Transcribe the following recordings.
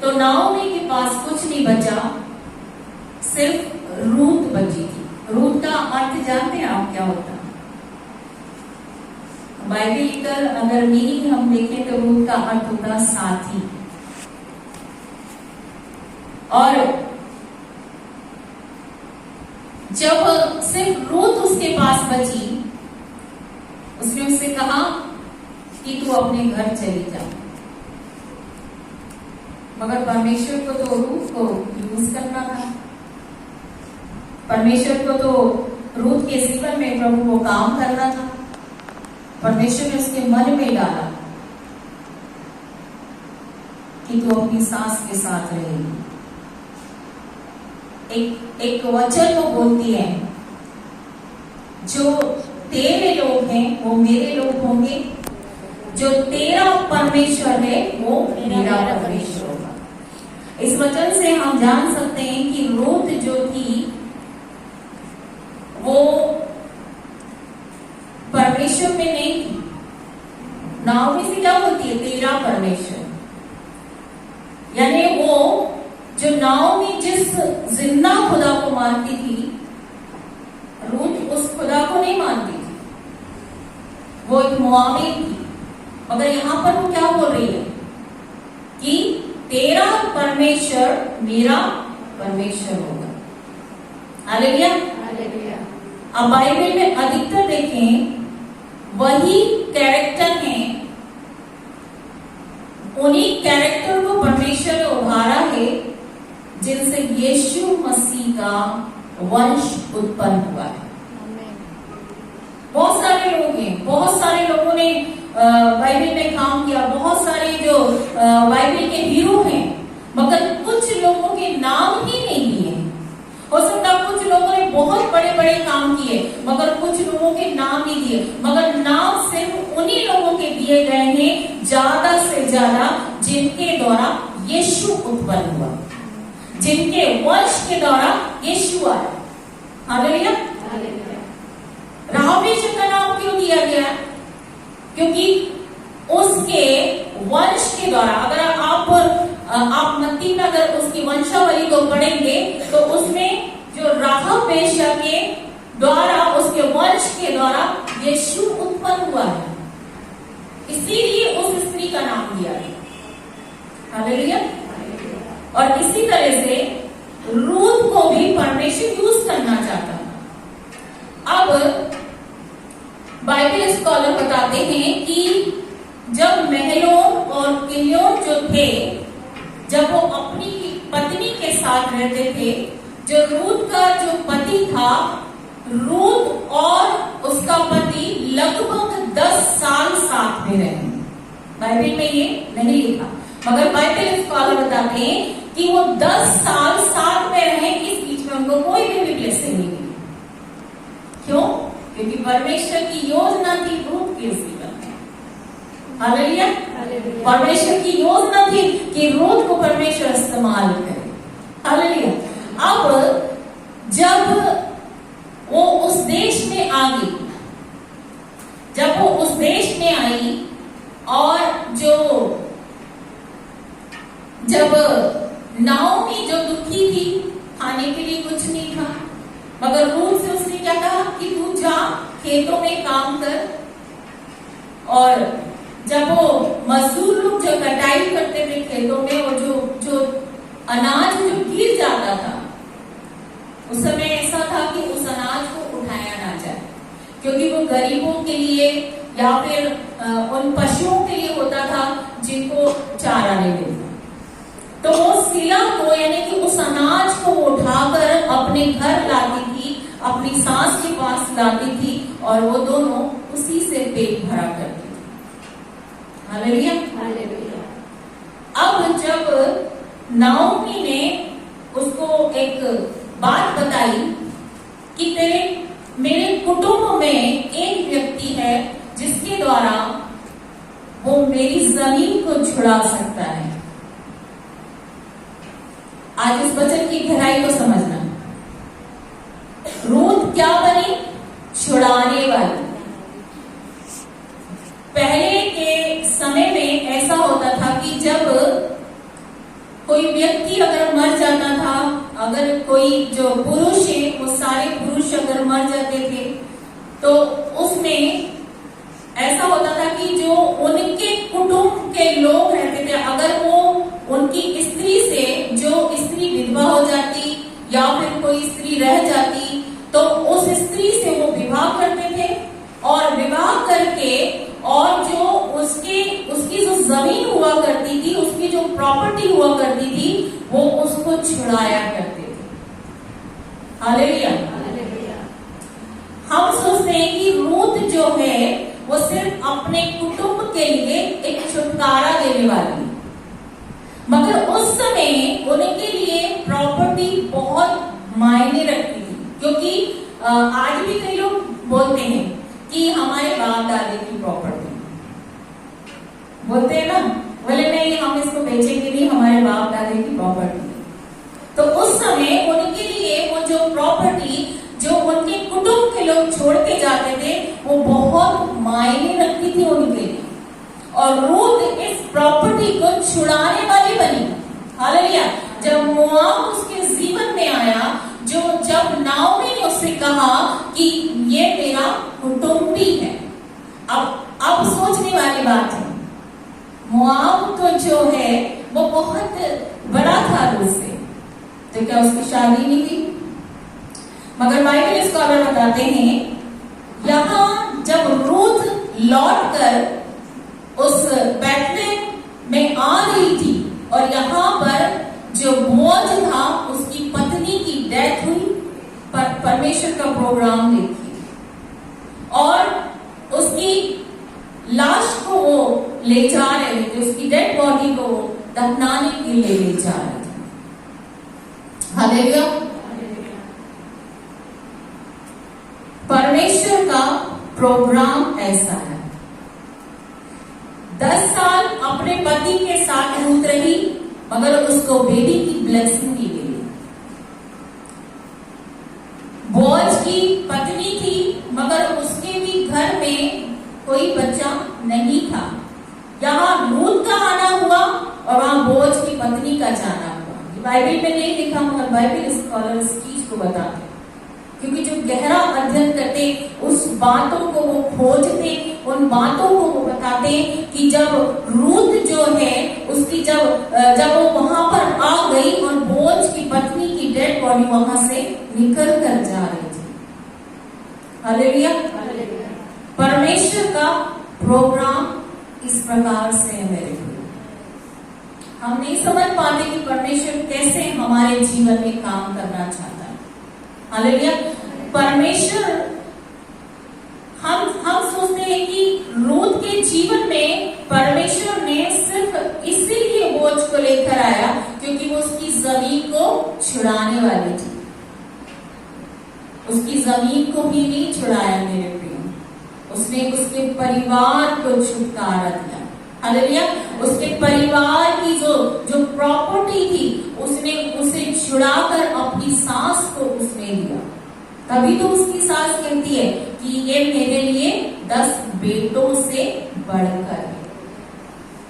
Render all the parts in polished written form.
तो नाओमी के पास कुछ नहीं बचा, सिर्फ रूत बची थी। रूत का अर्थ जानते हैं आप क्या होता है? बाइबलिकल अगर मीनिंग हम देखें तो रूत का अर्थ होता साथी। और जब सिर्फ रूत उसके पास बची, उसने उससे कहा कि तू अपने घर चली जा। मगर परमेश्वर को तो रूत को यूज करना था। परमेश्वर को तो रूत के जीवन में प्रभु को काम करना था। परमेश्वर ने उसके मन में डाला कि तू अपनी सास के साथ रहेगी। एक वचन वो बोलती है, जो तेरे लोग हैं वो मेरे लोग होंगे, जो तेरा परमेश्वर है वो मेरा परमेश्वर होगा। इस वचन से हम जान सकते हैं कि रूत जो थी वो परमेश्वर में नहीं थी। नाओमी से क्या बोलती है? तेरा परमेश्वर। यानी वो जो नाओमी जिस जिंदा खुदा को मानती थी, रूत उस खुदा को नहीं मानती थी, वो एक मोआबी थी। मगर यहां पर वो क्या बोल रही है कि तेरा परमेश्वर मेरा परमेश्वर होगा। हालेलुया। हालेलुया। अब बाइबल में अधिकतर देखें वही कैरेक्टर हैं, उन्हीं कैरेक्टर को परमेश्वर ने उभारा है जिनसे यीशु मसीह का वंश उत्पन्न हुआ है। बहुत सारे लोग हैं, बहुत सारे लोगों ने बाइबल में काम किया, बहुत सारे जो बाइबल के हीरो हैं, मगर कुछ लोगों के नाम ही नहीं लिए। हो सकता है कुछ लोगों ने बहुत बड़े बड़े काम किए, मगर कुछ लोगों के नाम नहीं दिए। मगर नाम सिर्फ उन्हीं लोगों के दिए गए हैं ज्यादा से ज्यादा जिनके द्वारा यीशु उत्पन्न हुआ, जिनके वंश के द्वारा यीशु आया। हालेलुया। राहवेश का नाम क्यों दिया गया? क्योंकि उसके वंश के द्वारा, अगर आप मत्ती में अगर उसकी वंशावली को पढ़ेंगे तो उसमें जो राहब वेश्या के द्वारा, उसके वंश के द्वारा यीशु उत्पन्न हुआ है, इसीलिए उस स्त्री का नाम दिया गया। हालेलुया। और इसी तरह से रूत को भी परमेश्वर यूज करना चाहता था। अब बाइबल स्कॉलर बताते हैं कि जब महलोन और किलियोन जो थे, जब वो अपनी पत्नी के साथ रहते थे, जो रूत का जो पति था, रूत और उसका पति लगभग 10 साल साथ में रहे। बाइबल में ये नहीं लिखा, मगर बाइबल स्कॉलर बताते हैं कि वो 10 साल साथ में रहे। इस बीच में उनको कोई भी ब्लेसिंग नहीं मिली। क्यों? क्योंकि परमेश्वर की योजना थी रूत के जीवन में। हालेलुया। परमेश्वर की योजना थी कि रूत को परमेश्वर इस्तेमाल करे। हालेलुया। अब जब वो उस देश में आ गई, जब वो उस देश में आई और जब नाओमी जो दुखी थी, खाने के लिए कुछ नहीं था, मगर रूत से उसने क्या कहा कि तू जा खेतों में काम कर। और जब वो मजदूर लोग जो कटाई करते थे खेतों में, और जो अनाज जो गिर जाता था, उस समय ऐसा था कि उस अनाज को उठाया ना जाए, क्योंकि वो गरीबों के लिए या फिर उन पशुओं के लिए होता था जिनको चारा नहीं मिलता। तो वो सिला को, यानी कि उस अनाज को उठाकर अपने घर लाती थी, अपनी सास के पास लाती थी, और वो दोनों उसी से पेट भरा करती थी। हालेलुया। हालेलुया। अब जब नाओमी ने उसको एक बात बताई कि मेरे कुटुंब में एक व्यक्ति है जिसके द्वारा वो मेरी जमीन को छुड़ा सकता है। आज इस वचन की गहराई को समझना। रूत क्या बनी? छुड़ाने वाली। पहले के समय में ऐसा होता था कि जब कोई व्यक्ति अगर मर जाता था, अगर कोई जो पुरुष है वो सारे पुरुष अगर मर जाते थे, तो उसमें ऐसा होता था कि जो उनके कुटुंब के लोग रहते थे, अगर वो उनकी स्त्री से, जो स्त्री विधवा हो जाती या फिर कोई स्त्री रह जाती, तो उस स्त्री से वो विवाह करते थे और विवाह करके और जो उसकी जो जमीन हुआ करती थी, उसकी जो प्रॉपर्टी हुआ करती थी, वो उसको छुड़ाया करते थे। हालेलुया। हम सोचते हैं कि रूत जो है वो सिर्फ अपने कुटुंब के लिए एक छुटकारा देने वाली, मगर उस समय उनके लिए प्रॉपर्टी बहुत मायने रखती थी। क्योंकि आज भी कई लोग बोलते हैं कि हमारे बाप दादे की प्रॉपर्टी, बोलते हैं ना, बोले नहीं हम इसको बेचेंगे नहीं, हमारे बाप दादे की प्रॉपर्टी। तो उस समय उनके लिए वो जो प्रॉपर्टी जो उनके कुटुंब के लोग छोड़ के जाते थे, वो बहुत मायने रखती थी उनके लिए, और रूत इस प्रॉपर्टी को छुड़ाने वाली बनी। हालेलुया। जब मोआब उसके जीवन में आया, जब नाओमी ने उससे कहा कि ये मेरा कुटुंबी है, अब सोचने वाली बात है, मोआब तो जो है वो बहुत बड़ा था रूत से, तो क्या उसकी शादी नहीं थी? मगर बाइबल स्कॉलर बताते हैं, यहां जब रूत लौटकर उस बैतलहम में आ रही थी और यहां पर जो बोअज था उसकी पत्नी की डेथ हुई, परमेश्वर का प्रोग्राम देखिए, और उसकी लाश को वो ले जा रहे थे, उसकी डेड बॉडी को दफनाने के लिए ले जा रहे थे। हालेलुया। परमेश्वर का प्रोग्राम ऐसा है। 10 साल अपने पति के साथ रूत रही, मगर उसको बेबी की ब्लेसिंग नहीं मिली। बोअज की पत्नी थी, मगर उसके भी घर में कोई बच्चा नहीं था। यहाँ रूत का आना हुआ और वहां बोअज की पत्नी का जाना हुआ। बाइबल में नहीं लिखा, मगर बाइबल स्कॉलर इस चीज को बताते, क्योंकि जो गहरा अध्ययन करते उस बातों को वो खोजते, उन बातों को वो बताते कि जब रूत जो है उसकी जब वो वहां पर आ गई और बोअज की पत्नी की डेड बॉडी वहां से निकल कर जा रही थी। हालेलुया। परमेश्वर का प्रोग्राम इस प्रकार से है मेरे लिए। हम नहीं समझ पाते कि परमेश्वर कैसे हमारे जीवन में काम करना चाहता है। हालेलुया। परमेश्वर, हम सोचते हैं कि रूत के जीवन में परमेश्वर ने सिर्फ इसीलिए बोझ को लेकर आया क्योंकि वो उसकी जमीन को छुड़ाने वाली थी। उसकी जमीन को भी नहीं छुड़ाया मेरे प्रिय, उसने उसके परिवार को छुटकारा दिया। हालेलुया। उसके परिवार की जो प्रॉपर्टी थी उसने उसे छुड़ाकर अपनी सास को उसने दिया। तभी तो उसकी सास कहती है कि ये मेरे लिए 10 बेटों से बढ़कर है।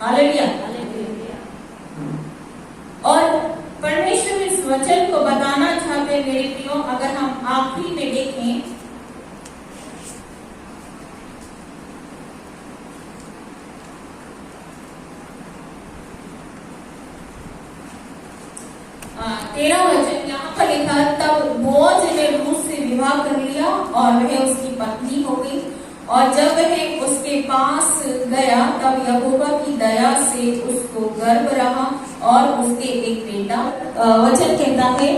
हालेलुया। और परमेश्वर इस वचन को बताना चाहते मेरे प्रियो, अगर हम आखिरी में देखें तेरा वचन यहाँ पर लिखा, तब बोअज ने रूत से विवाह कर लिया और वह उसकी पत्नी हो गई। और जब वह उसके पास गया तब यहोवा की दया से उसको गर्भ रहा और उसके एक बेटा। वचन कहता है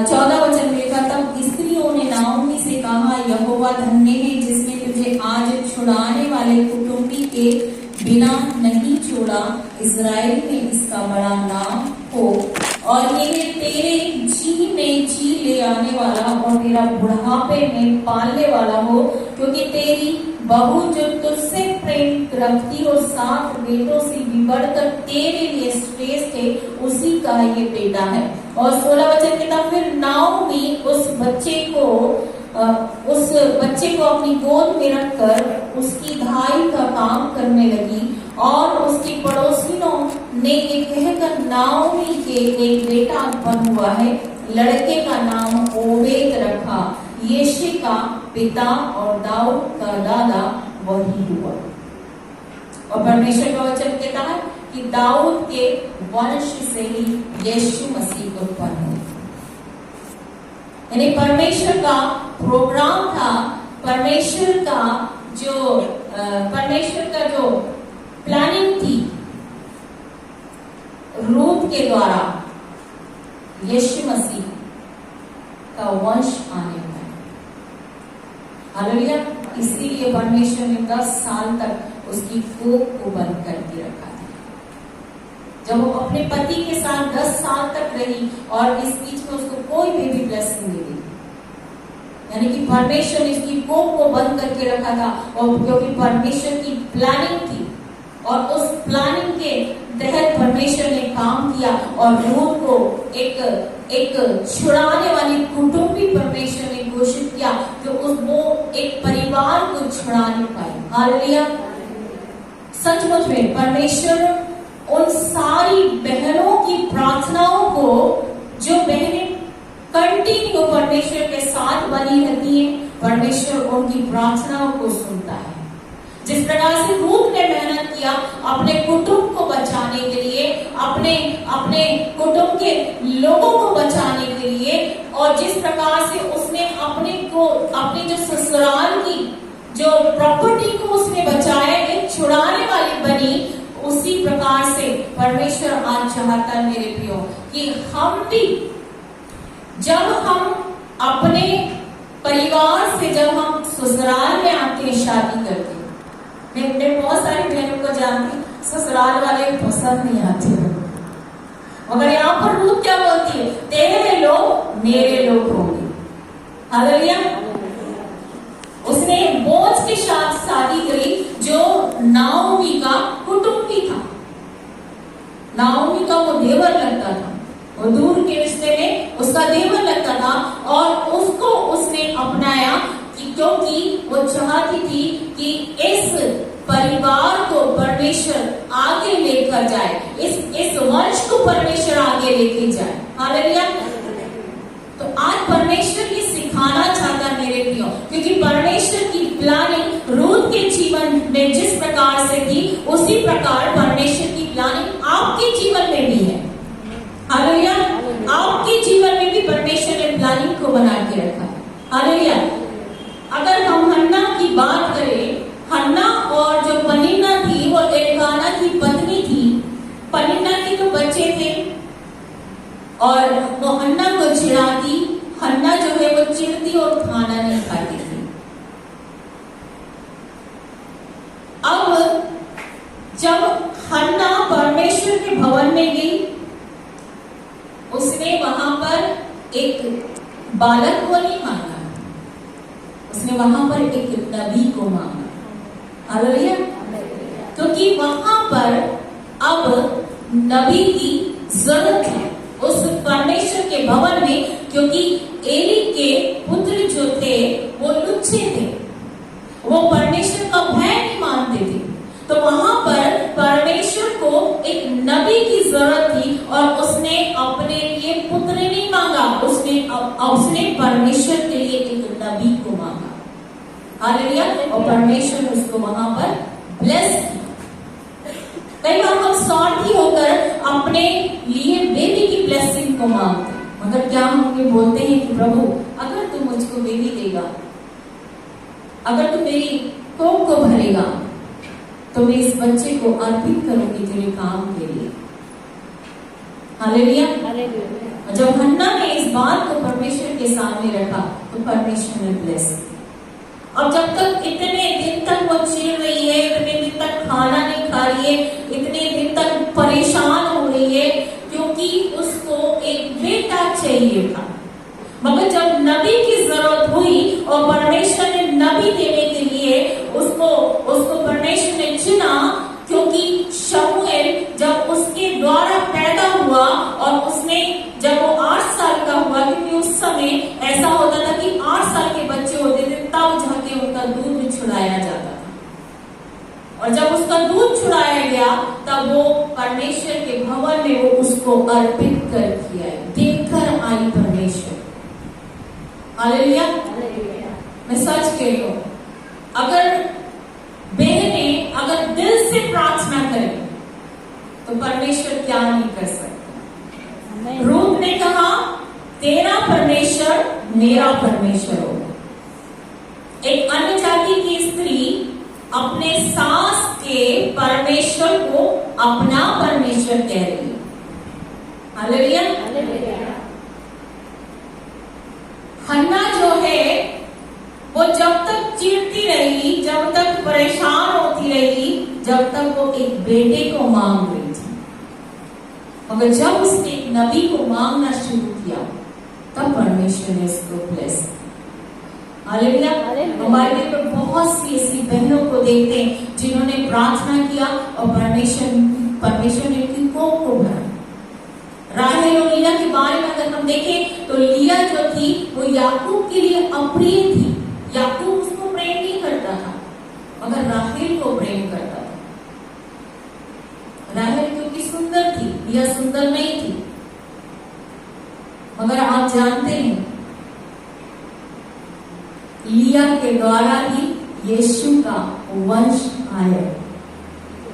14 वचन में लिखा, तब स्त्रियों ने नाओमी से कहा, यहोवा धन्य है जिसने तुझे आज छुड़ाने वाले कुटुंबी के बिना नहीं छोड़ा। इस्राएल में इसका बड़ा नाम हो और यह तेरे जी में जी ले आने वाला और तेरा बुढ़ापे में पालने वाला हो, क्योंकि तेरी बहू जो तुझसे प्रेम रखती और 7 बेटों से भी बढ़कर तेरे लिए श्रेष्ठ है, उसी का ये बेटा है। और 16 वचन कहता, फिर नाओमी उस बच्चे को अपनी गोद में रखकर उसकी धाई का काम करने लगी और उसके पड़ोसियों ने ये कहकर नाओमी के एक बेटा उत्पन्न हुआ है, लड़के का नाम ओबेद रखा, यिशै का पिता और दाऊद का दादा वही हुआ। और परमेश्वर का वचन कहता है कि दाऊद के वंश से ही यीशु मसीह उत्पन्न हुए। यानी परमेश्वर का प्रोग्राम था, परमेश्वर का जो प्लानिंग थी, रूप के द्वारा यीशु मसीह का वंश आने वाला है। हालेलुया। इसीलिए परमेश्वर ने 10 साल तक उसकी कोख को बंद करके रखा था। जब वो अपने पति के साथ 10 साल तक रही और इस बीच में उसको कोई बेबी ब्लेसिंग नहीं दी, यानी कि परमेश्वर ने इसकी कोख को बंद करके रखा था, और क्योंकि परमेश्वर की प्लानिंग थी और उस प्लानिंग के तहत परमेश्वर ने काम किया और रूप को एक छुड़ाने वाली कुटुंब भी परमेश्वर ने घोषित किया कि वो एक परिवार को छुड़ा नहीं पाए। हालेलुया। सचमुच में परमेश्वर उन सारी बहनों की प्रार्थनाओं को, जो बहनें कंटिन्यू परमेश्वर के साथ बनी रहती हैं, परमेश्वर उनकी प्रार्थनाओं को सुनता है। जिस प्रकार से रूप ने मेहनत किया अपने कुटुंब को बचाने के लिए, अपने कुटुंब के लोगों को बचाने के लिए, और जिस प्रकार से उसने अपने जो ससुराल की जो प्रॉपर्टी को उसने बचाया, एक छुड़ाने वाली बनी, उसी प्रकार से परमेश्वर आज चाहता है मेरे प्रियो कि हम भी, जब हम अपने परिवार से, जब हम ससुराल में आते हैं, शादी करते हैं, मैं बहुत सारी बहनों को जानती, ससुराल वाले पसंद नहीं आते, मगर यहाँ पर रूप क्या बोलती है, तेरे लोग मेरे लोग होंगे। हालेलुया। उसने बोझ के साथ शादी करी, जो नाओमी का कुटुंबी था। नाओमी का वो देवर लगता था, वो दूर के रिश्ते में उसका देवर लगता था, और उसको उसने अपनाया क्योंकि वो चाहती थी कि इस परिवार को परमेश्वर आगे लेकर जाए, इस वंश को परमेश्वर आगे लेके जाए। हालेलुया। तो आज परमेश्वर ये सिखाना चाहता है मेरे प्रियो, क्योंकि परमेश्वर की प्लानिंग रूथ के जीवन में जिस प्रकार से थी, उसी प्रकार परमेश्वर की प्लानिंग आपके जीवन में भी है। हालेलुया। आपके जीवन में भी परमेश्वर ने प्लानिंग को बना के रखा है। हालेलुया। अगर हम हन्ना की बात करें, हन्ना और जो पनिन्ना थी, वो एल्काना की पत्नी थी। पनिन्ना के तो बच्चे थे और वो हन्ना को चिढ़ाती, हन्ना जो है वो चिढ़ती और खाना नहीं खाती थी। अब जब हन्ना परमेश्वर के भवन में गई, उसने वहां पर एक बालक को नहीं मांगा, उसने वहां पर एक नबी को मांगा। हालेलुया। क्योंकि वहां पर अब नबी की जरूरत है उस परमेश्वर के भवन में, क्योंकि एली के पुत्र जो थे वो लुच्चे थे, वो परमेश्वर का भय नहीं मानते थे। तो वहां पर परमेश्वर को एक नबी की जरूरत थी, और उसने अपने लिए पुत्र नहीं मांगा, उसने परमेश्वर के लिए एक नबी को मांगा। हालेलुया। और परमेश्वर ने उसको वहां पर ब्लेस किया। कई बार हम स्वार्थी होकर अपने लिए बेबी की ब्लेसिंग को मांगते, मगर क्या हम ये बोलते हैं कि प्रभु अगर तू मुझको बेबी देगा, अगर तू मेरी कोख को भरेगा, तो मैं इस बच्चे को अर्पित करूंगी तेरे काम के लिए। हालेलुया। जब हन्ना ने इस बात को परमेश्वर के सामने रखा, तो परमेश्वर ने ब्लेस किया। और जब तक इतने दिन तक वो चिढ़ रही है, इतने दिन तक खाना नहीं खा रही है, इतने दिन तक परेशान हो रही है, क्योंकि उसको एक बेटा चाहिए था। मगर जब नबी की जरूरत हुई और परमेश्वर ने नबी देने के लिए उसको परमेश्वर ने चुना, क्योंकि शमूएल जब उसके द्वारा पैदा हुआ और उसने जब वो 8 साल का हुआ, क्योंकि उस समय ऐसा होता था कि 8 साल के बच्चे होते थे तब जाके उनका दूध छुड़ाया जाता था, और जब उसका दूध छुड़ाया गया तब वो परमेश्वर के उसको अर्पित कर किया है, देखकर आई परमेश्वर। हालेलुया। मैं सच कह रही हूं, अगर बहनें अगर दिल से प्रार्थना करें तो परमेश्वर क्या नहीं कर सकता। रूथ ने कहा तेरा परमेश्वर मेरा परमेश्वर होगा। एक अन्य जाति की स्त्री अपने सास के परमेश्वर को अपना परमेश्वर कह रही है। हालेलुया। हन्ना जो है वो जब तक चिढ़ती रही, जब तक परेशान होती रही, जब तक वो एक बेटे को मांग रही थी, मगर जब उसने एक नबी को मांगना शुरू किया तब परमेश्वर ने उसको ब्लेस किया। हालेलुया। हमारे में बहुत सी ऐसी बहनों को देखते हैं जिन्होंने प्रार्थना किया और परमेश्वर ने उनकी कोख को भरा। राहेल और लिया के बारे में अगर हम देखें तो लिया जो थी वो याकूब के लिए अप्रिय थी। याकूब उसको प्रेम नहीं करता था, मगर राहेल को प्रेम करता था। राहेल क्योंकि सुंदर थी, लिया सुंदर नहीं थी। मगर आप जानते हैं लिया के द्वारा ही यीशु का वंश आया।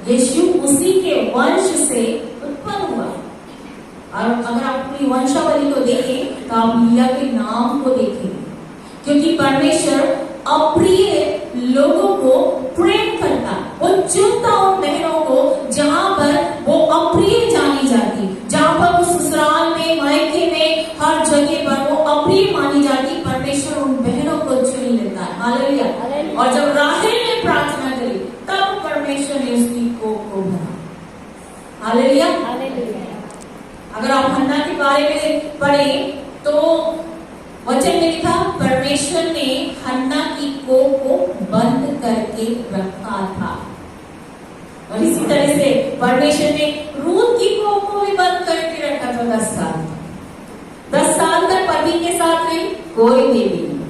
यीशु उसी के वंश से उत्पन्न हुआ। और अगर आप अपनी वंशावली को देखें तो आप लिया के नाम को देखेंगे, क्योंकि परमेश्वर अप्रिय लोगों को प्रेम करता। वो चुनता उन बहनों को जहां पर वो अप्रिय जानी जाती, जहां पर वो ससुराल में, मायके में, हर जगह पर वो अप्रिय मानी जाती। परमेश्वर उन बहनों को चुन लेता है। हालेलुया। और जब राहेल ने प्रार्थना करी तब परमेश्वर ने उसकी कोख को भरा। हालेलुया। अगर आप हन्ना के बारे में पढ़े तो वचन में लिखा परमेश्वर ने हन्ना की कोख को बंद करके रखा था। और इसी तरह से परमेश्वर ने रूथ की कोख को भी बंद करके रखा था 10 साल। 10 साल तक पति के साथ रही, कोई बेबी नहीं।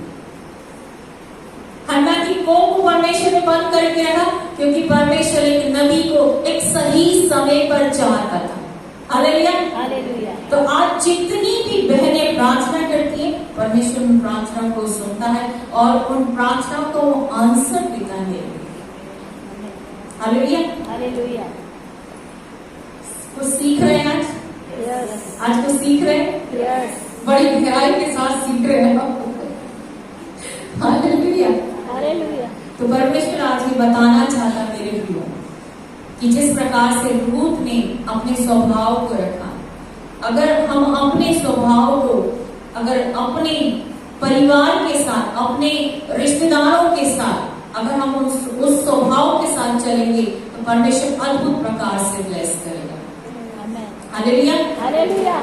हन्ना की कोख को परमेश्वर ने बंद करके रखा क्योंकि परमेश्वर एक नबी को एक सही समय पर चाहता था। हालेलुया। तो आज जितनी भी बहनें प्रार्थना करती हैं, परमेश्वर उन प्रार्थना को सुनता है और उन प्रार्थना को आंसर देता है। हालेलुया। कुछ सीख रहे हैं आज? आज कुछ सीख रहे हैं? बड़ी गहराई के साथ सीख रहे हैं। हालेलुया। तो परमेश्वर आज ये बताना चाहता मेरे प्रियो कि जिस प्रकार से रूथ ने अपने स्वभाव को रखा, अगर हम अपने स्वभाव को, अगर अपने परिवार के साथ, अपने रिश्तेदारों के साथ, अगर हम उस स्वभाव के साथ चलेंगे तो परमेश्वर अद्भुत प्रकार से ब्लेस करेगा। हालेलुया।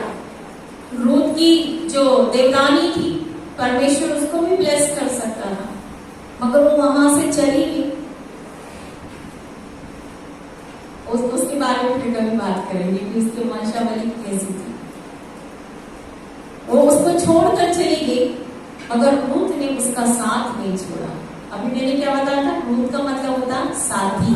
रूथ की जो देवरानी थी, परमेश्वर उसको भी ब्लेस कर सकता था, मगर वो वहां से चली गई। उसके बारे में फिर कभी बात करेंगे कि उसकी वंशावली कैसी थी। वो उसको छोड़कर चली गई, मगर रूथ ने उसका साथ नहीं छोड़ा। अभी मैंने क्या बताया था? रूथ का मतलब होता साथी।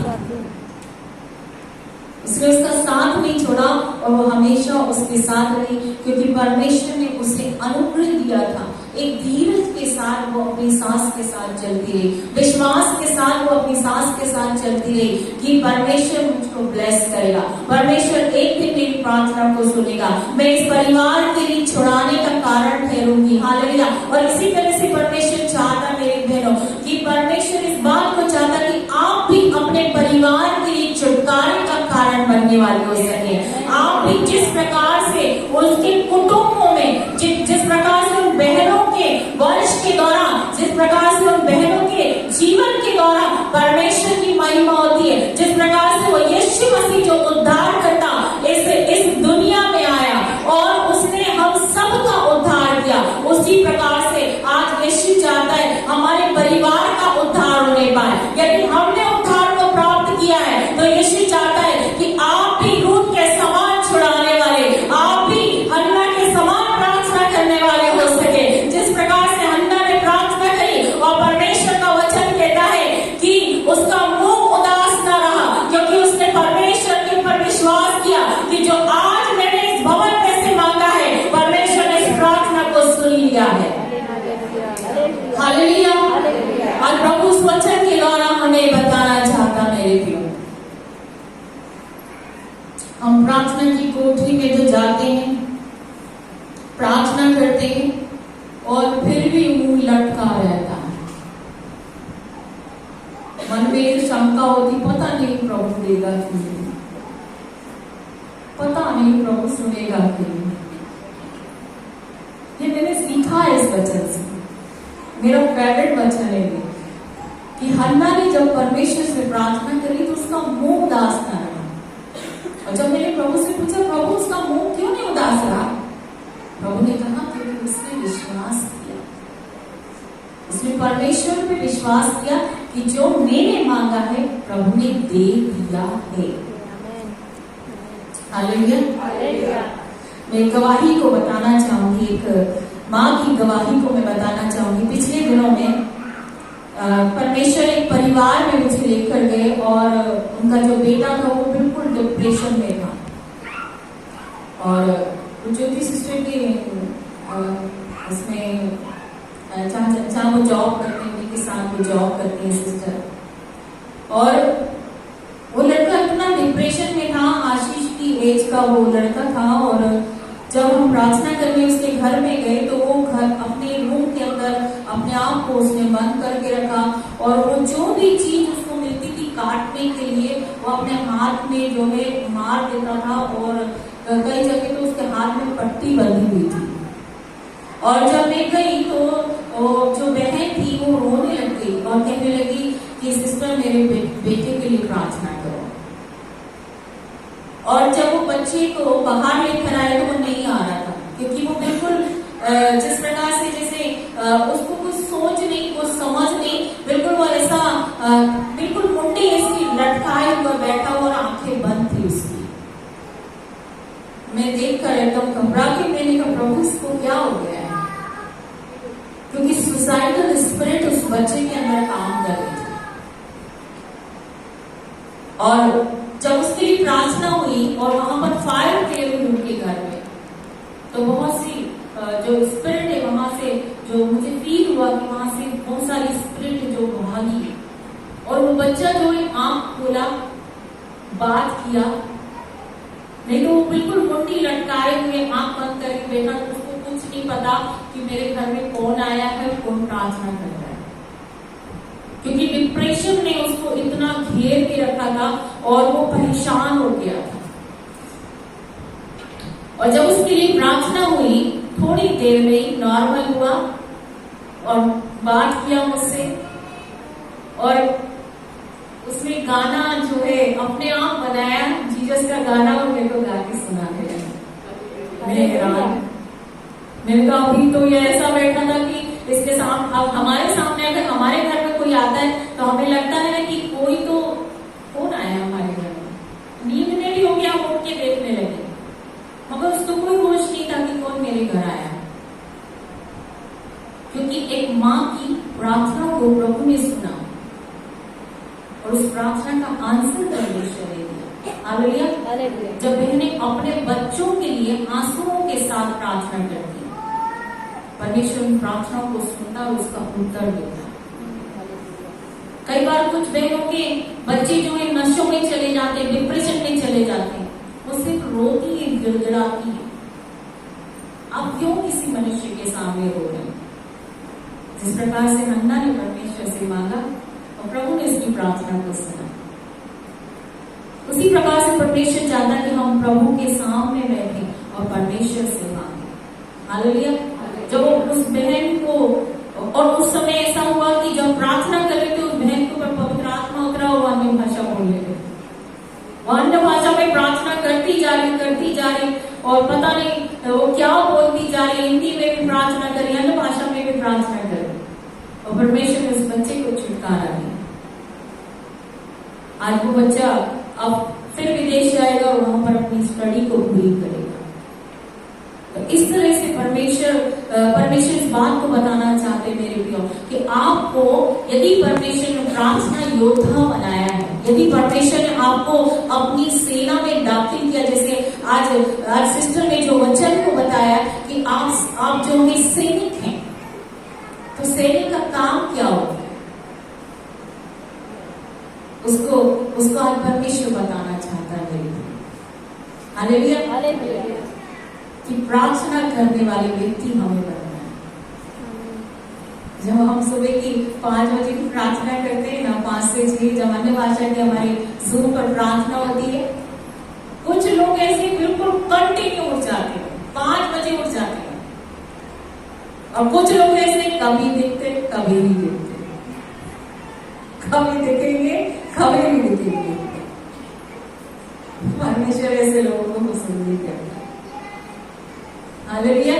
उसने उसका साथ नहीं छोड़ा और वो हमेशा उसके साथ रही, क्योंकि परमेश्वर ने उसे अनुग्रह दिया था। एक धीरज के साथ वो अपनी सास के साथ चलती रही, विश्वास के साथ वो अपनी सास के साथ चलती रही कि परमेश्वर मुझको ब्लेस करेगा, परमेश्वर एक दिन मेरी प्रार्थना को सुनेगा, मैं इस परिवार के लिए छुड़ाने का कारण ठहरूंगी। हालेलुया। और इसी तरह से परमेश्वर चाहता मेरी बहनों कि परमेश्वर इस बात को चाहता कि आप भी अपने परिवार के लिए छुटकारे का कारण बनने वाले हो सके। आप भी जिस प्रकार से उसके कुटुंबों में, जिस प्रकार से उन बहनों के वंश के दौरान, जिस प्रकार से उन बहनों के जीवन के दौरान परमेश्वर की महिमा होती है, जिस प्रकार से वो यीशु मसीह जो उद्धार करता इस दुनिया में आया और उसने हम सबका उद्धार किया, उसी प्रकार से आज यीशु चाहता है हमारे परिवार का उद्धार होने पाए। यदि हमने उद्धार को प्राप्त किया है तो यीशु चाहता है कि आप भी रूथ के समान छुड़ाने वाले, आप भी हन्ना के समान प्रार्थना करने वाले हो सके। जिस प्रकार से हन्ना ने प्रार्थना करी और परमेश्वर का वचन कहता है कि उसका मुंह उदास न रहा, क्योंकि उसने परमेश्वर के ऊपर विश्वास प्रार्थना करते हैं और फिर भी मुंह लटका रहता है। मन में एक शंका होती, पता नहीं प्रभु देगा कि नहीं, पता नहीं प्रभु सुनेगा कि नहीं। ये मैंने सीखा है इस वचन से, मेरा फेवरेट वचन है कि हन्ना ने जब परमेश्वर से प्रार्थना करी तो उसका मुंह उदास न रहा। और जब मैंने प्रभु से पूछा, प्रभु उसका मुंह क्यों नहीं उदास रहा? प्रभु ने कहा, क्योंकि उसने विश्वास किया, उसने परमेश्वर पे विश्वास किया कि जो मैंने मांगा है प्रभु ने दे दिया है। हालेलुया। मैं गवाही को बताना चाहूंगी, एक माँ की गवाही को मैं बताना चाहूंगी। पिछले दिनों में परमेश्वर एक परिवार में मुझे लेकर गए और उनका जो बेटा था वो बिल्कुल डिप्रेशन में था। और ज्योति सिस्टर के उसमें जहाँ वो जॉब करते हैं, उनके साथ वो जॉब करती है सिस्टर, और वो लड़का इतना डिप्रेशन में था, आशीष की एज का वो लड़का था। और जब हम प्रार्थना करने उसके घर में गए तो वो घर अपने रूम के अंदर अपने आप को उसने बंद करके रखा, और वो जो भी चीज उसको मिलती थी काटने के लिए वो अपने हाथ में जो है मार देता था, और कई जगह तो उसके हाथ में पट्टी बंधी हुई थी। और जब मैं गई तो जो बहन थी वो रोने लग गई और कहने लगी कि सिस्टर मेरे बेटे के लिए प्रार्थना करो। और जब वो बच्चे को बाहर लेकर आए तो वो नहीं आ रहा था, क्योंकि वो बिल्कुल जिस प्रकार से जैसे उसको कुछ सोच नहीं, कुछ समझ नहीं, बिल्कुल वो ऐसा बिल्कुल मुंडे ऐसी लटकाए हुआ बैठा हुआ और आंखें बंद थी उसकी। मैं देखकर एकदम घबरा के मैंने कहा, प्रभु इसको क्या हो गया है? क्योंकि सुसाइडल स्पिरिट उस बच्चे के अंदर काम कर रही थी। और जब उसके लिए प्रार्थना हुई और वहां पर फायर प्रेयर हुई उनके घर में, तो बहुत सी जो स्पिरिट है वहां से, जो मुझे फील हुआ कि वहां से बहुत सारी स्पिरिट जो भागी, और वो बच्चा जो है आंख खोला, बात किया, नहीं तो वो बिल्कुल मुट्ठी लटकाए हुए आंख बंद करके बैठा, तो उसको कुछ नहीं पता कि मेरे घर में कौन आया है, कौन प्रार्थना कर रहा है। क्योंकि डिप्रेशन ने उसको इतना घेर के रखा था और वो परेशान हो गया था। और जब उसके लिए प्रार्थना हुई, थोड़ी देर में ही नॉर्मल हुआ और बात किया मुझसे, और उसने गाना जो है अपने आप बनाया, जीसस का गाना, और मेरे को गा के सुनाने लगा। मैं हैरान, मैंने कहा अभी तो ये ऐसा बैठा था कि इसके सामने, अब हमारे सामने अगर हमारे घर में कोई आता है तो हमें लगता है ना कि कोई तो, कौन आया हमारे घर में, नींद में भी हो गया, हम उठ के देखने लगे, मगर उसको कोई होश नहीं था कि कौन मेरे घर आया। क्योंकि एक माँ की प्रार्थना को प्रभु ने सुना और उस प्रार्थना का आंसर परमेश्वर ने दिया। हालेलुया। जब बहनें अपने बच्चों के लिए आंसुओं के साथ प्रार्थना करती, परमेश्वर उन प्रार्थनाओं को सुनता और उसका उत्तर देता। कई बार कुछ बहनों के बच्चे जो है नशों में चले जाते हैं, डिप्रेशन में चले जाते हैं, वो सिर्फ रोती है, गिड़गिड़ाती है, आप क्यों किसी मनुष्य के सामने रो रहे हैं? जिस प्रकार से हन्ना ने परमेश्वर से मांगा और प्रभु ने उसकी प्रार्थना को सुना, उसी प्रकार से परमेश्वर चाहता कि हम प्रभु के सामने बैठे और परमेश्वर से मांगे। हालेलुया। जब उस बहन को, और उस समय ऐसा हुआ कि जब प्रार्थना कर रहे थे उस बहन के ऊपर पवित्र आत्मा उतरा हुआ, अन्य भाषा बोलने लगे, वो अन्य भाषा में प्रार्थना करती जा रही, और पता नहीं वो क्या बोलती जा रही, हिंदी में भी प्रार्थना करी, अन्य भाषा में भी प्रार्थना करी, और परमेश्वर ने उस बच्चे को छुटकारा दिया। आज वो बच्चा अब फिर विदेश जाएगा और वहां पर अपनी स्टडी को पूरी करेगा। तो इस तरह से परमेश्वर इस बात को बताना चाहते हैं मेरे प्रियो, कि आपको यदि परमेश्वर ने प्रार्थना योद्धा बनाया है, यदि परमेश्वर ने आपको अपनी सेना में दाखिल किया, जैसे आज सिस्टर ने जो वचन को बताया कि आप जो है सैनिक हैं, तो सैनिक का काम क्या होता है, उसको आज परमेश्वर बताना चाहता है मेरे प्रियो। हालेलुया। कि प्रार्थना करने वाले व्यक्ति हमें बनना है। जब हम सुबह की 5 बजे की प्रार्थना करते हैं ना, 5 से 6 जब अन्य भाषा की हमारे जूम पर प्रार्थना होती है, कुछ लोग ऐसे बिल्कुल कंटिन्यू उठ जाते हैं, 5 बजे उठ जाते हैं, और कुछ लोग ऐसे कभी दिखते कभी नहीं दिखते, कभी दिखेंगे कभी नहीं दिखेंगे। परमेश्वर ऐसे लोगों को पसंद नहीं करता। हालेलुया।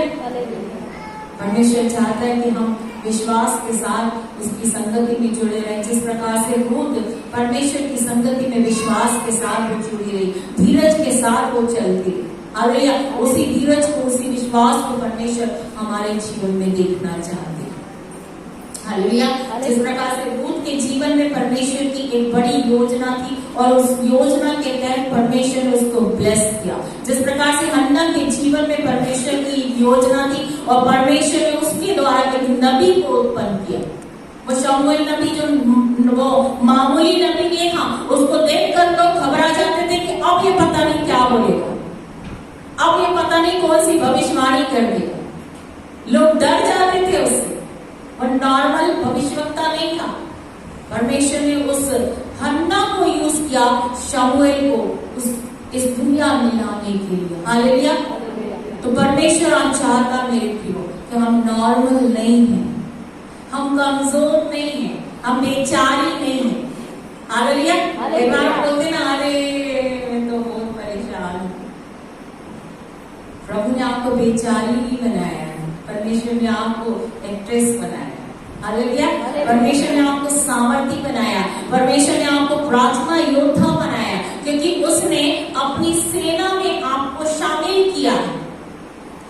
परमेश्वर चाहता है कि हम विश्वास के साथ उसकी संगति में जुड़े रहें। जिस प्रकार से रूत परमेश्वर की संगति में विश्वास के साथ वो जुड़ी रही, धीरज के साथ वो चलती। हालेलुया। उसी धीरज को, उसी विश्वास को परमेश्वर हमारे जीवन में देखना चाहते हैं। हालेलुया। जिस प्रकार से रूत के जीवन में परमेश्वर की एक बड़ी योजना थी और उस योजना के तहत परमेश्वर ने उसको ब्लेस किया। जिस प्रकार से हन्ना के जीवन में परमेश्वर की एक योजना थी और परमेश्वर ने उसके द्वारा एक नबी को उत्पन्न किया। वो शमूएल नबी, जो वो मामूली नबी नहीं था, उसको देखकर लोग घबरा जाते थे कि अब ये पता नहीं क्या बोलेगा, अब ये पता नहीं कौन सी भविष्यवाणी कर देगा। लोग डर जाते थे उससे, और नॉर्मल भविष्यवक्ता नहीं था। परमेश्वर ने उस हन्ना को यूज किया शमूएल को इस दुनिया में लाने के लिए। हालेलुया। तो परमेश्वर आज चाहता मेरे प्रियो कि हम नॉर्मल नहीं हैं, हम कमजोर नहीं हैं, हम बेचारी नहीं हैं। हालेलुया। एक बार बोलते ना, अरे मैं तो बहुत परेशान हूं। प्रभु ने आपको बेचारी नहीं बनाया है, परमेश्वर ने आपको एक्ट्रेस बनाया। हालेलुया। परमेश्वर ने आपको सामर्थी बनाया, परमेश्वर ने आपको प्रार्थना योद्धा बनाया, क्योंकि उसने अपनी सेना में आपको शामिल किया है।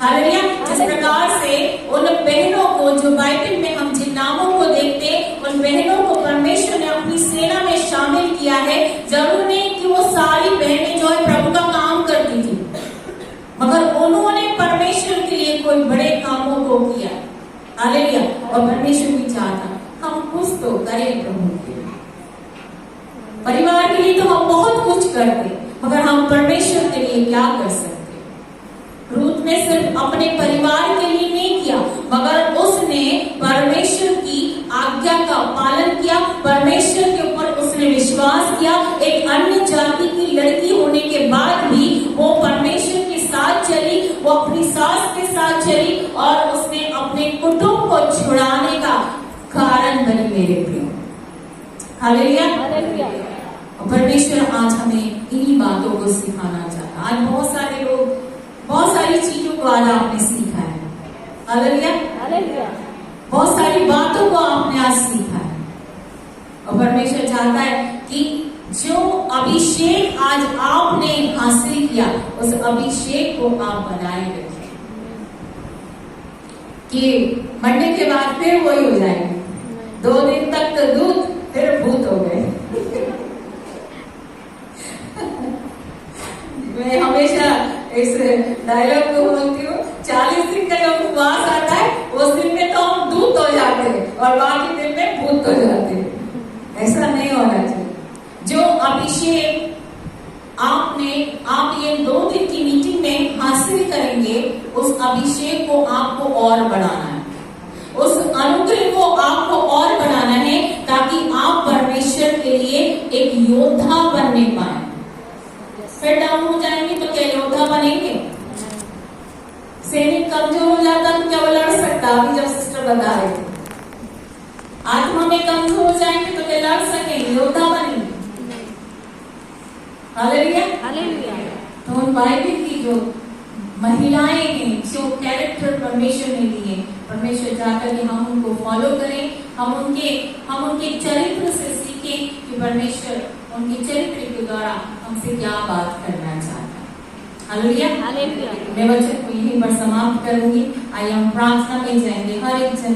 हालेलुया। जिस प्रकार से उन बहनों को, जो बाइबल में हम जिन नामों को देखते, उन बहनों को परमेश्वर ने अपनी सेना में शामिल किया है। जरूर नहीं कि वो सारी बहनें जो है प्रभु का काम करती थी, मगर उन्होंने परमेश्वर के लिए कोई बड़े कामों को किया। हालेलुया। और परमेश्वर भी चाहता हम कुछ तो करें प्रभु के लिए। परिवार के लिए तो हम बहुत कुछ करते, मगर हम परमेश्वर के लिए क्या कर सकते? रूत ने सिर्फ अपने परिवार के लिए नहीं किया, मगर उसने परमेश्वर की आज्ञा का पालन किया, परमेश्वर के ऊपर उसने विश्वास किया। एक अन्य जाति की लड़की होने के बाद भी वो परमेश्वर के साथ चली, वो अपनी सास के साथ चली, और उसने अपने कुटुंब को छुड़ाने का कारण बनी मेरे प्रियो। हालेलुया। परमेश्वर आज हमें इन्हीं बातों को सिखाना चाहता है। आज बहुत सारे लोग बहुत सारी चीजों को आज आपने सीखा है। हालेलुया। बहुत सारी बातों को आपने आज सीखा है, और परमेश्वर चाहता है कि जो अभिषेक आज आपने हासिल किया, उस अभिषेक को आप बनाए रखें, कि मरने के बाद फिर वही हो जाएगा। 2 दिन तक तो दूध, फिर भूत हो गए। मैं हमेशा इस डायलॉग को बोलती हूँ, 40 दिन का जब उपवास आता है, उस दिन में तो हम दूध हो जाते हैं और बाकी दिन में भूत हो जाते हैं। ऐसा नहीं होना चाहिए। जो अभिषेक आप ये 2 दिन की मीटिंग में हासिल करेंगे, उस अभिषेक को आपको और बढ़ाना है, उस अनुग्रह को आपको और बढ़ाना है, ताकि आप परमेश्वर के लिए एक योद्धा बनने पाए। फिर डाउन हो जाएंगे तो क्या योद्धा बनेंगे? सैनिक कमजोर हो जाता तो क्या वो लड़ सकता? अभी जब सिस्टर बता रहे थे, आत्मा में कमजोर हो जाएंगे तो क्या लड़ सकेंगे? योद्धा बनेंगे। हालेलुया। तो उन बाइबल की जो महिलाएं हैं, जो कैरेक्टर परमेश्वर ने दिए, परमेश्वर चाहता है कि हम उनको फॉलो करें, हम उनके चरित्र से सीखें कि परमेश्वर उनके चरित्र के द्वारा हमसे क्या बात करना चाहता है। हालेलुया। मैं वचन को यहीं पर समाप्त करूंगी। आइए हम प्रार्थना में जाएंगे। हर एक जन